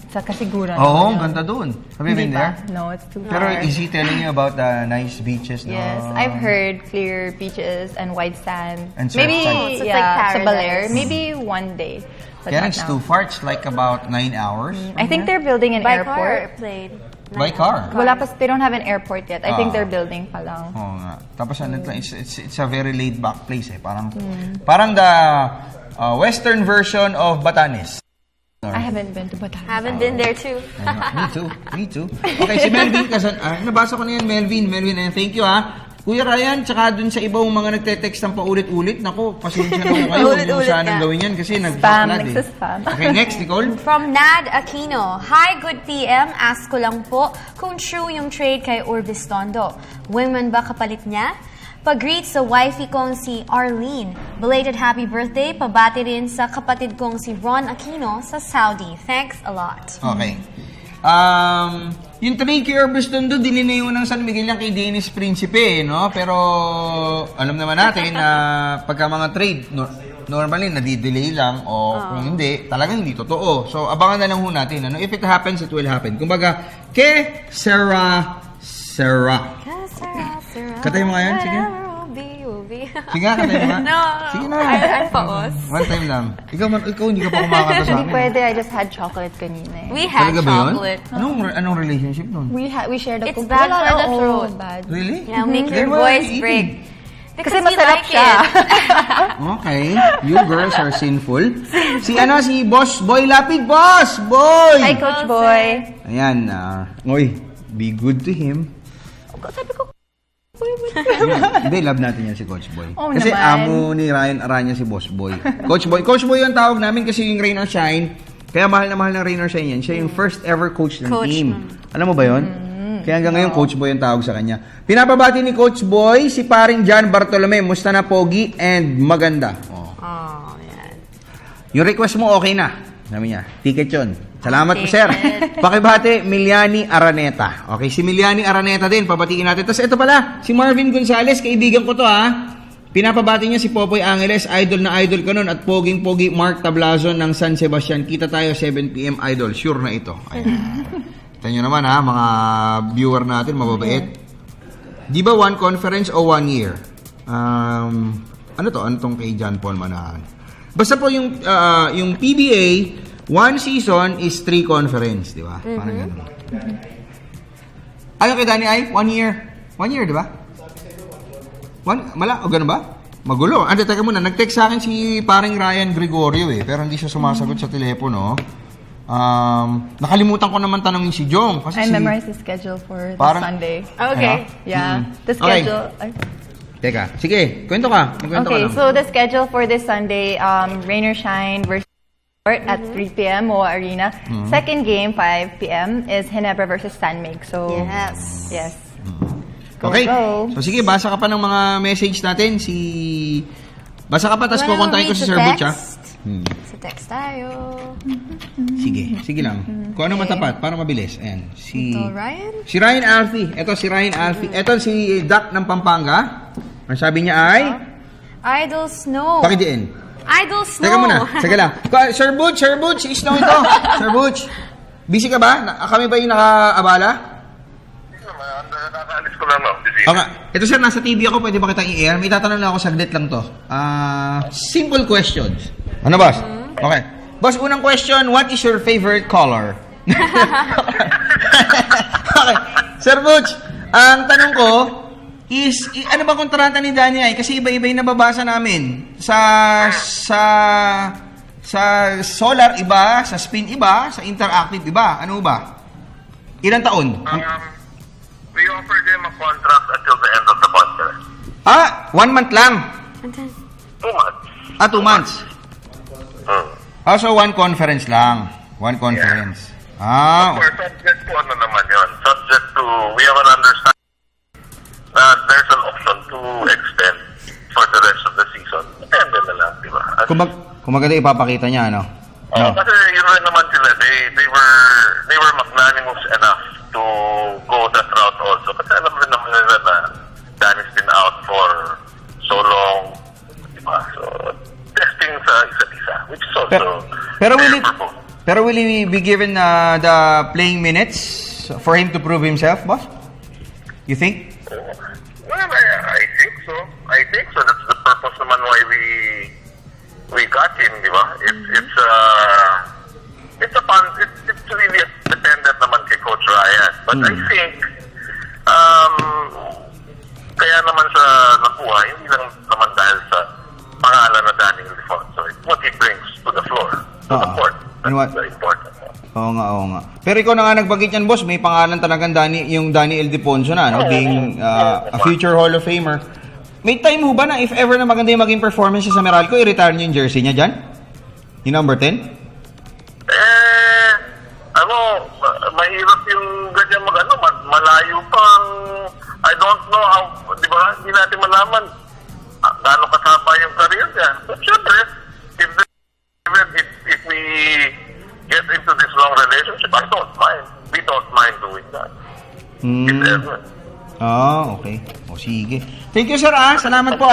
Sa kasiguran. Oo, ang ganda doon. Have you been Hindi there? pa. No, it's too Pero far. is he telling you about the nice beaches? Yes, No? I've heard clear beaches and white sand. And surf Maybe, sand. Oh, so it's yeah, like sa paradise. Balair. Maybe one day. But Kaya not it's now. too far. It's like about 9 hours. I think they're building an By car or airport. plane? By car. Wala pa, they don't have an airport yet. I think Ah. they're building pa lang. Oo nga. Tapos ano, it's a very laid back place eh. Parang the western version of Batanes. I haven't been to Batangas. Haven't been there too. Me too. Okay, si Melvin, nabasa ko na yan, Melvin, thank you ha. Kuya Ryan, tsaka dun sa ibang mga nagte-text ng paulit-ulit, naku, pasensya na ko kayo. Huwag mo Paulit-ulit sanang ka. gawin yan kasi Spam, nag-flood eh. nagsaspam. Okay, next, Nicole. From Nad Aquino. Hi, good PM. Ask ko lang po kung true yung trade kay Urbistondo. Women ba kapalit niya? Pag-greet sa wifey kong si Arlene. Belated happy birthday. Pabati rin sa kapatid kong si Ron Aquino sa Saudi. Thanks a lot. Okay. Yung trade kay Urbistondo, dili na yun ng San Miguel yan kay Dennis Principe, no? Pero alam naman natin na pagka mga trade, normally nadidelay lang o kung hindi, talagang hindi totoo. So, abangan na lang ho natin. Ano? If it happens, it will happen. Kumbaga, kay Sarah. Katay mo nga yan, sige. Sige nga, katay mo nga. No. Sige na. I'm paos. One time lang. Ikaw hindi ka pa kumakanta sa Hindi amin. pwede, I just had chocolate kanina eh. We had Talaga ba yun? chocolate. Anong relationship nun? We shared a It's cook. bad Wala, for the oo, throat. bad. Really? Yeah, make Then your why are voice you break. eating? Kasi masarap siya. Okay. You girls are sinful. Si Boss Boy Lapid. Boss Boy! Hi, Coach Boy. Ayan. Oy, be good to him. Sabi ko, Hindi, love natin yan si Coach Boy. Oo Kasi naman. amo ni Ryan Aranya si Boss Boy. Coach Boy. Coach Boy yung tawag namin kasi yung Rain or Shine. Kaya mahal na mahal ng Rain or Shine yan. Siya yung first ever coach ng team. Alam mo ba yun? Kaya hanggang ngayon, Coach Boy ang tawag sa kanya. Pinapabati ni Coach Boy si paring John Bartolome. Musta na, Pogi and maganda. Yan. Yung request mo, okay na. Sabi niya, ticket yun. Salamat po, sir. Pakibati, Miliani Araneta. Okay, si Miliani Araneta din, pabatiin natin. Tapos ito pala, si Marvin Gonzalez, kaibigan ko to ha. Pinapabati niya si Popoy Angeles, idol na idol ka nun, at poging-pogi Mark Tablazon ng San Sebastian. Kita tayo 7 p.m. idol. Sure na ito. Ayan. Ito nyo naman ha, mga viewer natin, mababait. Di ba 1 conference o 1 year? Ano to? Ano tong kay John Paul Manahan? Basta po yung PBA, 1 season is 3 conference, di ba? Parang ganun. Ano kay Danny Ay? 1 year. 1 year, di ba? O ganun ba? Magulo. Ante, teka muna. Nag-text sa akin si paring Ryan Gregorio pero hindi siya sumasagot sa telepono. Nakalimutan ko naman tanongin si Jong. Kasi I memorized the schedule for this Parang- Sunday. Okay. Yeah. The Okay. schedule. Teka, sige. Kwento ka. Magkwento Okay, ka lang. so the schedule for this Sunday, Rain or Shine versus at 3 p.m. MOA Arena. Second game, 5 p.m. is Ginebra versus San Mig. So, yes. Go, Okay. go. So sige, basa ka pa ng mga message natin. Basa ka pa, tapos kukontakin ko si Sir Butch, ha? Sa text tayo. Sige lang. Kung ano matapat, para mabilis. Ayan. Ito, Ryan? Si Ryan Alfie. Ito si Ryan Alfie. Ito si Doc ng Pampanga. Ang sabi niya ay... Idol Snow. Pakidiin. Idol Snow. Teka muna. Sige lang. Sir Butch, Snow ito. Sir Butch, busy ka ba? Kami ba yung nakaabala? Nakaalis ko lang, no? Okay. Ito sir, nasa TV ako. Pwede ba kitang i-air? May tatanong lang ako, saglit lang to. Simple questions. Ano, boss? Okay. Boss, unang question, what is your favorite color? Okay. Sir Butch, ang tanong ko is, ano ba kontrata ni Danny Ay? Kasi iba-iba yung nababasa namin. Sa solar iba, sa spin iba, sa interactive iba. Ano ba? Ilang taon? We offered them a contract until the end of the contract. 1 month lang. 2 months. 2 months. So 1 conference lang. 1 conference. Of course, subject to ano naman yun. Subject to, we have an understanding that there's an option to extend for the rest of the season. Depende na lang, di ba? Kung maganda ipapakita niya, ano? Kasi yun rin naman sila, they were magnanimous enough to go that route also. Kasi alam rin naman nila na Danny's been out for so long, di ba? So, testing sa isa't isa, which is also Pero will he be given the playing minutes for him to prove himself, boss? You think? Well, I think so. That's the purpose naman why we got him, di ba? It's really dependent naman kay Coach Ryan. But I think, kaya naman siya nakuha, hindi lang naman dahil sa pangalan na Danny Ildefonso. It's what he brings to the floor, to the court. That's very important. Oo nga. Pero ikaw na nga nagbagit yan, boss. May pangalan talagang yung Danny Ildefonso na, no? Being a future Hall of Famer. May time ho ba na if ever na maganda yung maging performance siya sa Meralco, i-retire niyo yung jersey niya dyan? Yung number 10? Mahirap yung ganyan malayo pang, I don't know how, di ba, hindi natin malaman gaano kasaba yung career niya. But syempre, if we get into this long relationship, I don't mind. We don't mind doing that. If ever. Okay. Sige. Thank you, sir, Salamat po,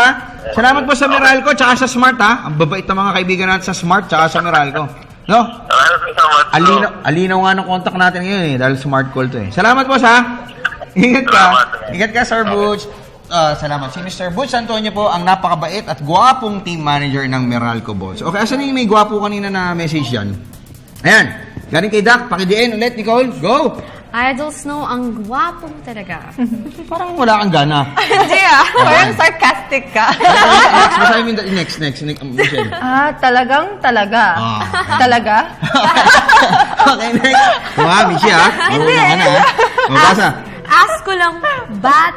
Salamat po sa Meralco, tsaka sa Smart, Ang babait ng mga kaibigan natin sa Smart, tsaka sa Meralco. No? Alinaw nga ng contact natin ngayon, dahil smart call to, Salamat po, Ingat ka. Ingat ka, Sir Butch. Salamat. Si Mr. Butch Antonio po, ang napakabait at gwapong team manager ng Meralco Balls. Okay, asan yung may gwapo kanina na message dyan? Ayan. Galing kay Doc, pakidiin ulit, Nicole. Go! Idol Snow, ang gwapo mo talaga. Parang wala kang gana. Hindi parang sarcastic ka. Next, basahin mo yung next, Michelle. Talagang talaga. Talaga? Okay, next. Michi, marunong ka na, Mabasa. Ask ko lang, ba't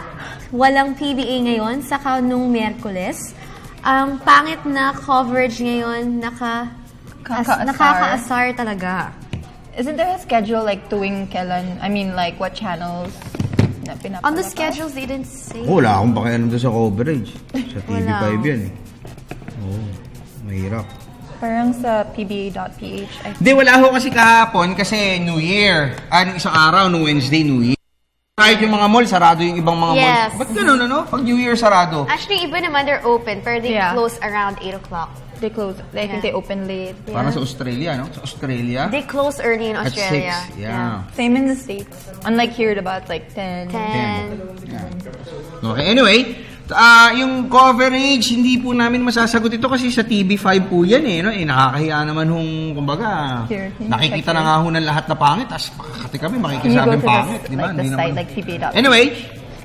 walang PBA ngayon saka nung Miyerkules? Ang pangit na coverage ngayon, nakakaasar talaga. Isn't there a schedule like tuwing kailan? I mean, like what channels na pinapalabas? On the schedules, they didn't say. Wala akong pakialam doon sa coverage. Sa TV5 Wala. yan eh. Mahirap. Parang sa pba.ph. Hindi, wala ako kasi kahapon kasi New Year. Isang araw, no Wednesday, New Year. Kahit yung mga mall, sarado yung ibang mga Yes. mall. Ba't ganun, ano? Pag New Year, sarado. Actually, iba naman they're open, pero they Yeah. close around 8 o'clock. They close. I think they open late. Parang sa Australia, no? Sa Australia. They close early in At Australia. 6. Yeah. Same in the States. Unlike here, about like 10. 10. Okay, anyway, yung coverage, hindi po namin masasagot ito kasi sa TV5 po yan eh. No? Nakakahiya naman kumbaga, Here, nakikita na nga ho ng lahat na pangit, tapos makakati kami, Can you go makikisabing to pangit. Di ba? like, the Hindi site, naman. like pba.ph? Anyway,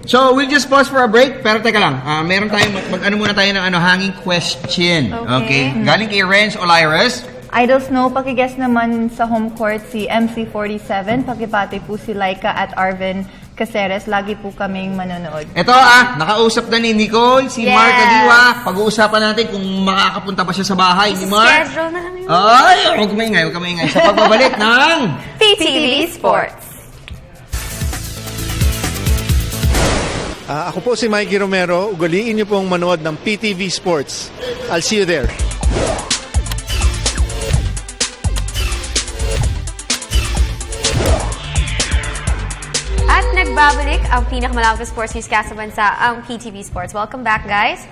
so we'll just pause for a break. Pero teka lang, meron tayong, muna tayo ng hanging question. Okay? Galing kay Renz Olaires. Idol Snow, pakiguess naman sa home court si MC47. Pakipati po si Laika at Arvin Caceres. Lagi po kaming manonood. Ito nakausap na ni Nicole, si Mark Agiwa. Pag-uusapan natin kung makakapunta pa siya sa bahay ni Mark. Schedule namin. Ay, huwag maingay. Sa pagbabalik ng PTV Sports. Ako po si Mikey Romero. Ugaliin niyo pong manood ng PTV Sports. I'll see you there. At nagbabalik ang pinakamalawak na sports newscast sa bansa, ang PTV Sports. Welcome back, guys.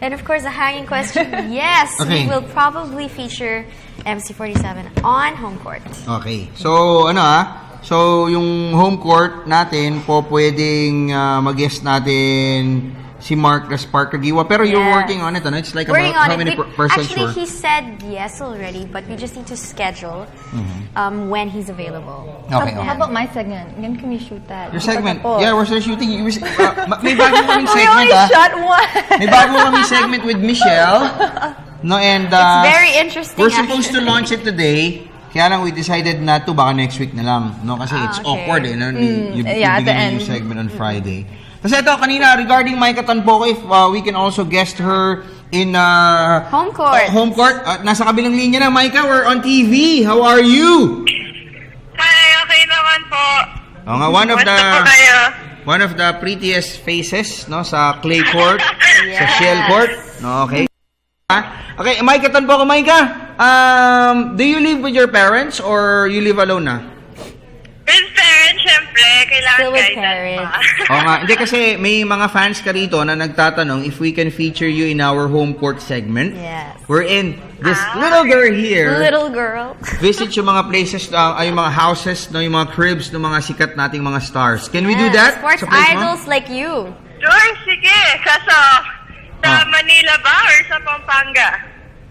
And of course, the hanging question, yes, Okay. we will probably feature MC47 on home court. Okay. So, So, yung home court natin, pwedeng mag-guest natin si Mark Gaspar Cagiwa. Pero you're Yes. working on it, ano? It's like Working about on how it. many We- persons Actually, were? he said yes already, but we just need to schedule when he's available. Okay, How about my segment? When can we shoot that? Your segment. Pagkatapos. Yeah, we're still shooting. May bago kaming We segment, only shot one. May bago kaming segment with Michelle. No, and It's very interesting, we're supposed to actually. launch it today. Kaya lang we decided not to, baka next week na lang. No, kasi it's okay. awkward eh. No? You yeah, at the begin a new end. segment on Friday. Kasi ito, kanina, regarding Micah Tanpoco, if we can also guest her in Home court. home court. Nasa kabilang linya na, Micah, we're on TV. How are you? Hi, okay naman po. Nga, one of the prettiest faces no sa clay court, sa shell court. No, okay. Okay, Micah Tanpoco, Micah, do you live with your parents or you live alone na? With parents, syempre, kailangan Still with guidance parents. pa. Oo nga, hindi kasi may mga fans ka rito na nagtatanong if we can feature you in our home court segment. Yes. We're in this little girl here. Little girl. Visit yung mga places, yung mga houses, no, yung mga cribs ng mga sikat nating mga stars. Can we do Yes, that? Sports Sa place mo? idols like you. Sure, sige. Kaso, sa Manila ba or sa Pampanga?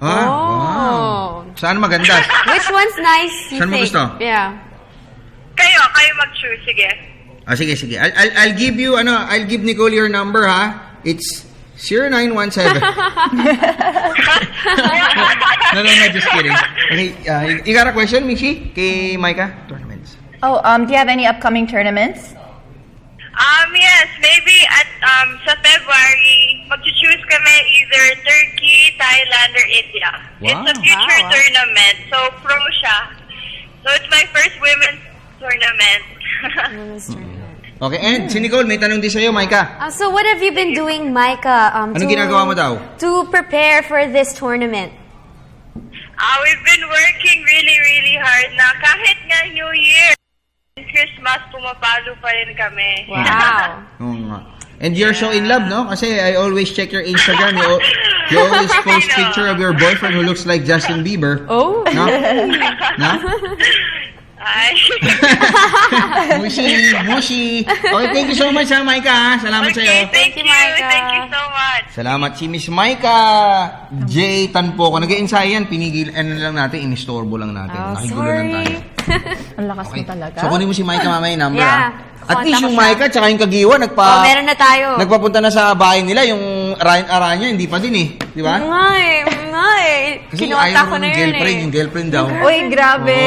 Wow. Saan maganda? Which one's nice, you Saan mo think? gusto? Yeah. Kayo mag-choose, sige. Sige. I'll give you, I'll give Nicole your number, ha? It's 0917. No, just kidding. Okay, you got a question, Michi? Kay Micah? Tournaments. Oh, do you have any upcoming tournaments? Yes, maybe at sa February, mag-choose kami either Turkey, Thailand, or India. Wow. It's a future tournament, so pro siya. So it's my first women's tournament. Okay, and si Nicole, may tanong din sa'yo, Micah. So what have you been doing, Micah, Anong ginagawa mo daw? to prepare for this tournament? We've been working really, really hard na kahit nga New Year, Christmas, pumapalo pa rin kami. Wow. Oo nga. And you're so in love, no? Kasi I always check your Instagram. You always post picture of your boyfriend who looks like Justin Bieber. Oh. No? No? Ay. Mushi. Okay, thank you so much, ha, Maika, ha? Salamat sa'yo. Thank you, Micah. Thank you so much. Salamat si Miss Maika J. Tanpo. Kung nag-e-ensayo yan, pinigil, lang natin, inistorbo lang natin. Nakigulo lang tayo. Ang lakas mo talaga. So, kunin mo si Maika mamaya yung number, Yeah. ha? At least yung Maika tsaka yung Kagiwa, meron na tayo. nagpapunta na sa bahay nila, yung Aranya, hindi pa din eh. Di ba? Nga eh. Kasi Kinuwanta ayaw ko ng na yun girlfriend, eh. yung girlfriend daw. Uy, grabe.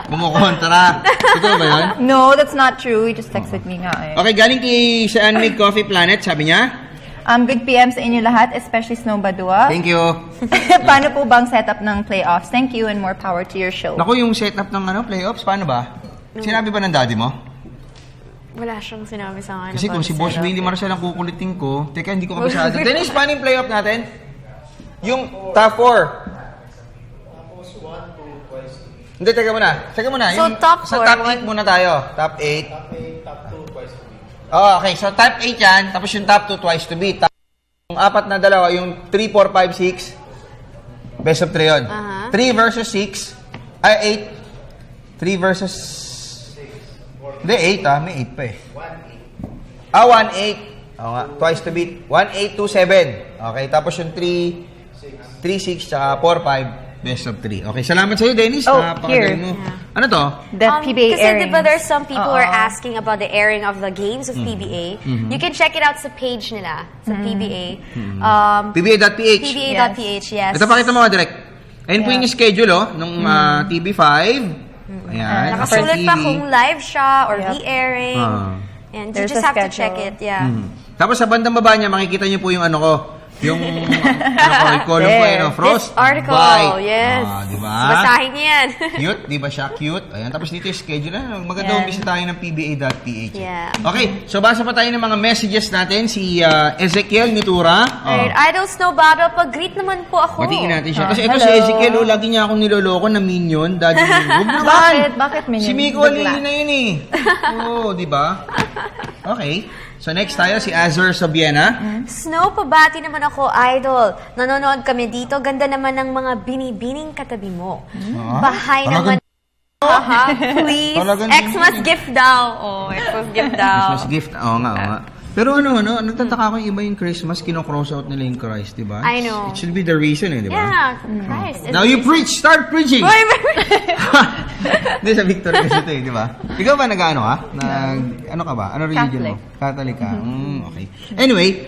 Kumukontra. Totoo ba yun? No, that's not true. He just texted me nga eh. Okay, galing kay Saan Mig Coffee Planet, sabi niya. Good PM sa inyo lahat, especially Snow Badua. Thank you. Paano po bang setup ng playoffs? Thank you and more power to your show. Naku, yung setup ng playoffs, paano ba? Sinabi ba ng daddy mo? Wala siyang sinabi sa akin. Kasi kung si Boss Willie Marcel ang kukulitin ko, teka, hindi ko kabisado. Dennis, paano yung playoff natin? Yung top 4. Hindi, teka muna. So, Yung, top sa 4, top 8 muna tayo. Top 8. Oh, okay. So, top 8 yan. Tapos yung top 2 twice to beat. Yung apat na dalawa, yung 3, 4, 5, 6. Best of 3 yun. 3 versus 6. Ay, 8. 3 versus... Hindi, 8 May 8 pa eh. 1-8. Oo nga. Twice to beat. 1-8, 2-7. Okay. Tapos yung 3, 6, tsaka 4, 5. Best of 3. Okay. Salamat sa'yo, Dennis. Oh, Napakagaling mo. Ano to? The PBA Kasi airing. diba there's some people who are asking about the airing of the games of PBA. You can check it out sa page nila, sa PBA. PBA.ph. PBA.ph, yes. Ito, pakita mo, direct. Ayun po yung schedule, nung TV5. Ayan. Nakasulat Apple pa TV. kung live siya or re-airing. And you There's just a have to schedule. check it, yeah. Tapos sa bandang baba niya, makikita niyo po yung ano ko. Yung, column ko yun, Frost. This article, Bite. yes. Diba? Basahin niyo yan. Cute, di ba siya? Cute. Ayan, tapos dito yung schedule na. Maganda umpisa tayo ng PBA.ph. Yeah. Okay, so basa pa tayo ng mga messages natin. Si Ezekiel Nitura. Alright, Idol Snow Battle, pag-greet naman po ako. Batiin natin siya. Kasi ito si Ezekiel, lagi niya akong niloloko na minion. Daddy Minion. Bakit minion? Si Miko Alili na yun eh. Oo, di ba? Okay. So next tayo, si Azur Sobiena. Snow, pabati naman ako, Idol. Nanonood kami dito. Ganda naman ng mga binibining katabi mo. Bahay naman. Please. Xmas gift daw. Oh, Xmas gift daw. Christmas gift. Oo nga. Pero nagtataka ko yung iba yung Christmas, kino-cross out nila yung Christ, di ba? I know. It should be the reason di ba? Yeah, Christ. Now you preach! Start preaching! Boy, Hindi, sa Victory kasi ito di ba? Ikaw ba nag-ano ka? Ano ka ba? Ano religion mo? Catholic ka? Okay. Anyway,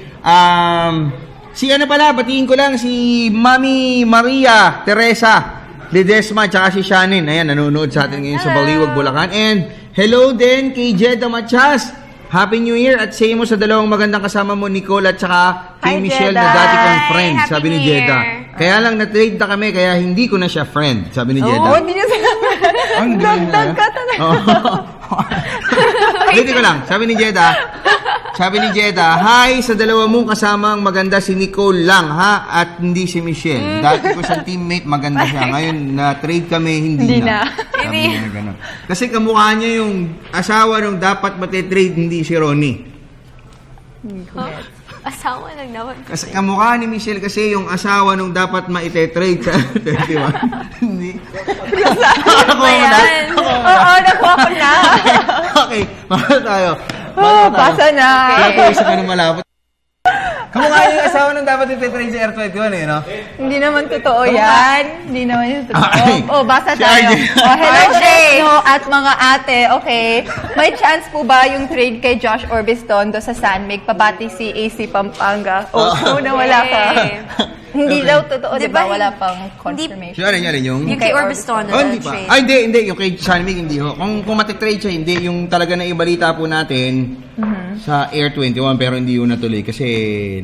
si ano pala, batiin ko lang, si Mami Maria Teresa Ledesma, tsaka si Shannon. Ayan, nanonood sa atin ngayon sa Baliwag, Bulacan. And hello din kay Jeda Machas. Happy New Year at say mo sa dalawang magandang kasama mo, Nicole at saka kay Michelle na dati kong friend, Happy sabi ni New Jeda. Year. Kaya lang na-trade na kami, kaya hindi ko na siya friend, sabi ni Jeda. Hindi niya sinabi. Dagdag ka talaga. Ulitin ko lang, sabi ni Jeda, hi sa dalawa mong kasamang maganda si Nicole lang, ha? At hindi si Michelle. Dati ko sa teammate, maganda siya. Ngayon, na-trade kami, hindi na. Sabi niya ganun. Kasi kamukha niya yung asawa nung dapat matitrade, hindi si Ronnie. Asawa lang naman. Kasi kamukha ni Michelle kasi yung asawa nung dapat maite-trade sa 21. Hindi. Oo, nakuha ko na. Okay, baka tayo. Basa na. Kaya po isa ka na malapot. Kamukha yung asawa nung dapat ite-trade sa R21 no? Hindi naman totoo yan. Hindi naman yung totoo. Okay. Basa Si tayo. RJ. Hello, Snow at mga ate. Okay. May chance po ba yung trade kay Josh Orbistondo sa San Mig? Pabati si AC Pampanga. Nawala ka. Hindi daw totoo, di ba? Wala pang confirmation. Yung Yung kay Orbistondo. hindi pa. Ay, hindi. Yung kay Sanmig, hindi ho. Kung matitrade siya, hindi. Yung talaga na ibalita po natin sa Air 21, pero hindi yun natuloy kasi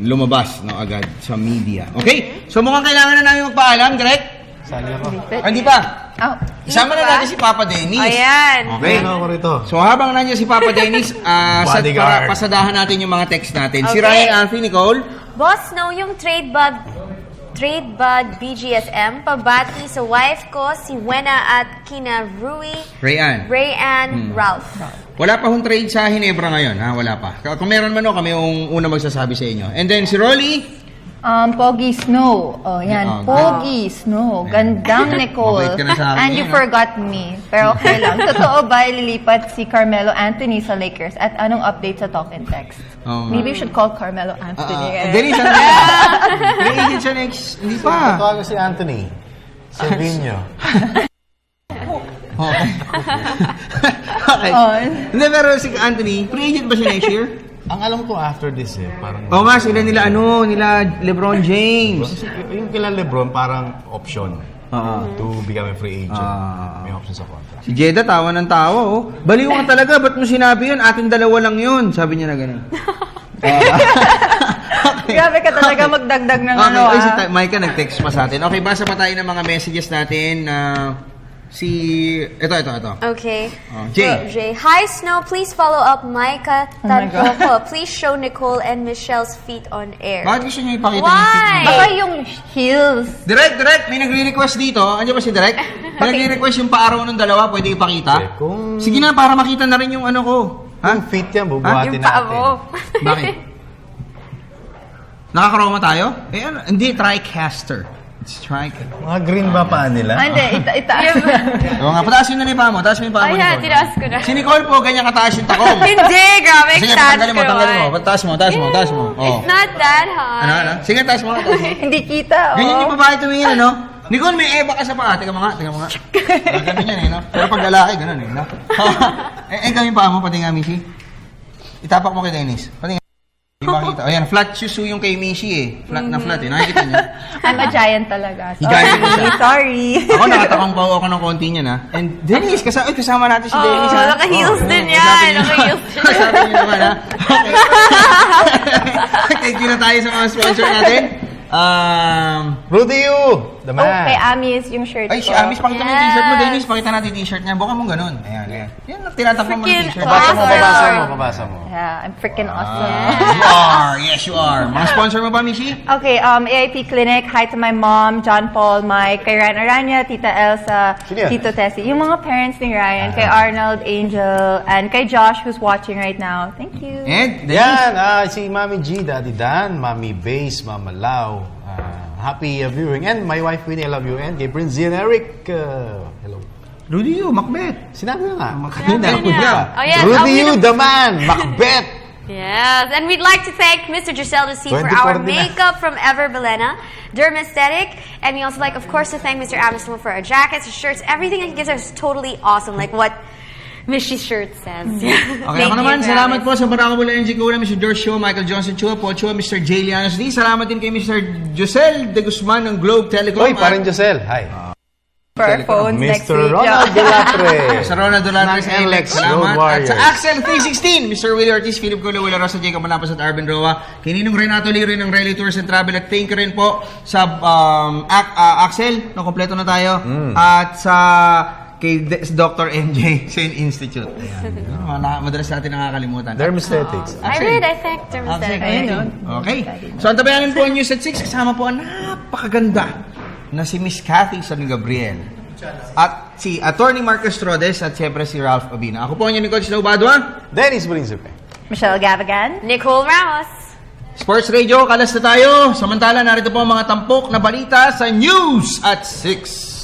lumabas agad sa media. Okay? So mukhang kailangan na namin magpaalam, correct? Hindi pa. Isama na natin si Papa Dennis. Ayan. Okay. So habang nandiyan si Papa Dennis, para pasadahan natin yung mga text natin. Si Okay. Ryan Alfie, Nicole. Boss, no, yung Trade Bud BGSM, pabati sa wife ko, si Wena at kina Rayan Ralph. Wala pa hong trade sa Hinebra ngayon, ha? Wala pa. Kung meron man kami yung una magsasabi sa inyo. And then si Rolly, Pogi Snow. Oh, yan. Pogi Snow. Gandang Nicole. Mabait ka na sa akin And you yan, forgot me. Pero okay lang. Totoo ba ililipat si Carmelo Anthony sa Lakers? At anong update sa talk and text? Maybe you should call Carmelo Anthony. Dali siya na. Pre-agent siya next. Hindi pa. Tawagan si Anthony. Savinho. Okay. Hindi, pero si Anthony, pre-agent ba siya next year? Ang alam ko after this parang... Oo nga, sila nila LeBron James. Yung kila LeBron parang option to become a free agent. May option sa contract. Si Jeda, tawa ng tawa, oh. Baliw ka talaga, ba't mo sinabi yun? Ating dalawa lang yun. Sabi niya na gano'n. Grabe ka talaga magdagdag ng ano. Okay, si Micah nag-text pa sa atin. Okay, basa pa tayo ng mga messages natin na... Ito. Okay. Jay. Hi, Snow. Please follow up Micah Tanpoco. Please show Nicole and Michelle's feet on air. Bakit gusto niyo ipakita Why? yung feet niyo? Baka yung heels. Direct, may nagre-request dito. Andiyan ba si Direct? May nagre-request yung paaraw ng dalawa. Pwede ipakita? Sige na, para makita na rin yung ano ko. Yung feet yan, bubuhatin Yung natin. paa mo. Bakit? Nakakaroma tayo? Hindi, TriCaster. It's TriCaster. Mga green ba paan nila? Hindi, itaas. Oo nga, pataas yun na yung paa mo. Taas mo yung paa mo, Ayan, Nicole. tinaas ko na. Si Nicole po, ganyan kataas yung takong. Hindi, grabe. Sige, Exaggerate tanggalin mo. Taas mo. Oh. It's not that high. Ano? Sige, taas mo. Hindi kita, oh. Ganyan yung babae tumingin, ano? Nicole, may eba ka sa paa. Tingnan mo nga. Ganun yan, eh, no? Pero pag lalaki, ganun, eh, no? Gawin paa mo, pati nga, Mishi. Itapak mo kay Dennis. Pati nga. Di ba kita? Ayan, flat shoes yung kay Mishi, eh. Flat na flat, eh. Nakikita niyo? I'm a giant talaga. Giant ka siya. Sorry. Ako, nakatakang pa ako ng konti niyan, ha? And Dennis, kasama natin si Dennis, ha? Naka-heels din yan. Naka-heels din. Sabi niyo naman, ha? Okay. Thank you na tayo sa mga sponsor natin. Rudy Yu! The man. Oh, kay Amis yung shirt Ay, si ko. Amis, pakita mo yung t-shirt mo, Dennis. Pakita natin yung t-shirt niya. Buka mo ganun. Ayan. Yan, tinatakpan mo yung t-shirt. Babasa mo. Yeah, I'm freaking awesome. You are. Yes, you are. Mga sponsor mo ba, Mishi? Okay, AIP Clinic, hi to my mom, John Paul, Mike, kay Ryan Aranya, Tita Elsa, Sino yan? Tito Tessie. Yung mga parents ni Ryan, kay Arnold, Angel, and kay Josh who's watching right now. Thank you. And, Yan, si Mami G, Daddy Dan, Mami Base, Mama Lau. Happy viewing. And my wife, Winnie, I love you. And kay Prince and Eric. Hello. Rudy Yu, Macbeth. Sinabi mo nga. Oh, yes. Rudy Yu, the man. Macbeth. Yes, and we'd like to thank Mr. Giselle Ducey for 24 our din na. makeup from Ever Belena, Dermaesthetic, and we also like, of course, to thank Mr. Amistad for our jackets, our shirts, everything that he gives us is totally awesome, like what Mishy's shirt says. Okay, ako naman, salamat po sa Barakabula NG Kula, Mr. George Chua, Michael Johnson Chua, Paul Chua, Mr. J. Lianos D. Salamat din kay Mr. Josel de Guzman ng Globe Telecom. Oy, parin Josel. Hi. For our phones next Mr. week. Ronald Delatre. Sa Ronald Dolores Ng Alex, Road salamat. At Warriors. sa Axel 316, Mr. Willie Ortiz, Philip Culo, Willa Rosa, Jacob Malapos at Arvin Roa. Kay Ninong Renato Lirio ng Rally Tours and Travel. At thank you rin po sa Axel, no, kompleto na tayo. At sa kay Dr. MJ Sen Institute. Ayan. Madalas natin nakakalimutan. Dermaesthetics. I thanked Dermaesthetic. Okay. So, antabayanan po ang news at 6. Kasama po ang napakaganda na si Miss Cathy San Gabriel. At si Attorney Marcus Rodes at siyempre si Ralph Abina. Ako po ang Nicole Snow Badua. Dennis Principe. Michelle Gavagan. Nicole Ramos. Sports Radio, kalas na tayo. Samantala, narito po ang mga tampok na balita sa News at 6.